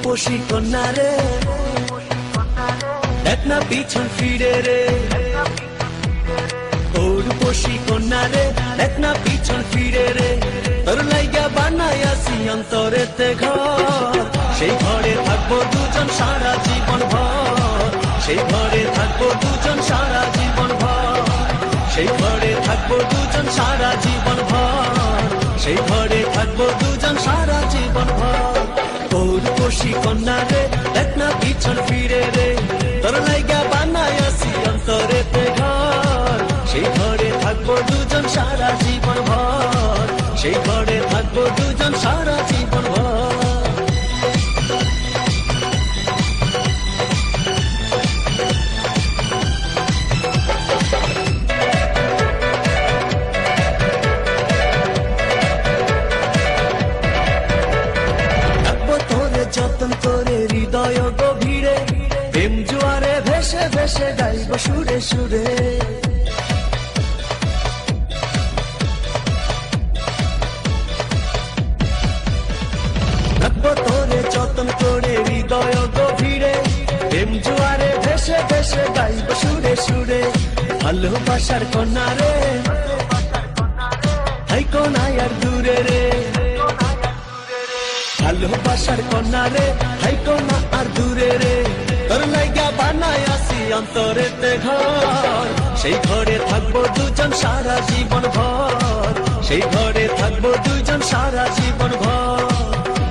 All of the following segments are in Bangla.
রূপসী কন্যা রে, দেখ না পিছন ফিরে রে। ও রূপসী কন্যা রে, দেখ না পিছন ফিরে রে। তোর লাইগা বানাইয়াছি অন্তরেতে ঘর, সেই ঘরে থাকবো দুজন সারা জীবন ভর। সেই ঘরে থাকবো দুজন সারা জীবন ভর। সেই ঘরে থাকবো দুজন সারা জীবন ভর। সেই ঘরে থাকবো দুজন সারা জীবন ভর। ও রূপসী কন্যা রে, দেখ না পিছন ফিরে রে। তোর লাইগা বানাইয়াছি অন্তরেতে ঘর, সেই ঘরে থাকবো দুজন সারা জীবন ভর। সেই ঘরে থাকবো দুজন সারা জীবন ভর। যতন করে হৃদয় গভীরে, প্রেম জোয়ারে ভেসে ভেসে গাইব সুরে সুরে। রাখবো তোরে যতন করে হৃদয় গভীরে, প্রেম জোয়ারে ভেসে ভেসে গাইব সুরে সুরে। ভালোবাসার কন্যা রে, হাই কোনাই আর দূরে রে। ভালোবাসার কন্যা রে, হাই কোনা আর দূরে রে। তোর লাইগা বানাইয়াছি অন্তরেতে ঘর, সেই ঘরে থাকবো দুজন সারা জীবন ভর। সেই ঘরে থাকবো দুজন সারা জীবন ভর।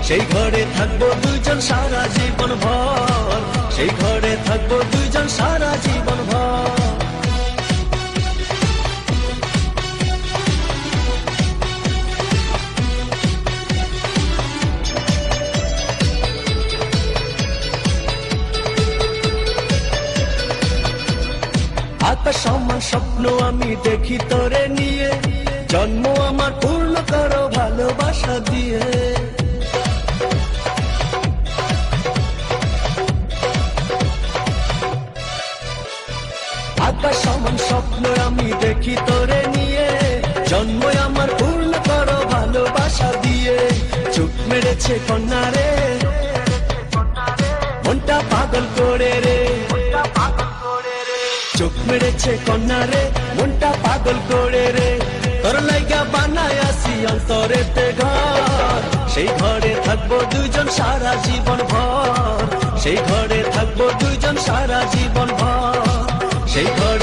সেই ঘরে থাকবো দুজন সারা জীবন ভর। সেই ঘরে থাকবো দুজন সারা জীবন ভর। আকাশ সমান স্বপ্ন আমি দেখি তোরে নিয়ে, জন্ম আমার পূর্ণ করো ভালোবাসা দিয়ে। আকাশ সমান স্বপ্ন আমি দেখি তোরে নিয়ে, জন্ম আমার পূর্ণ করো ভালোবাসা দিয়ে। চোখ মেরেছে কন্যা রে, মনটা পাগল করে রে। চোখ মেরেছে কন্যা রে, মনটা পাগল করে রে। তোর লাইগা বানাইয়াছি অন্তরেতে ঘর, সেই ঘরে থাকবো দুজন সারা জীবন ভর। সেই ঘরে থাকবো দুজন সারা জীবন ভর। সেই ঘরে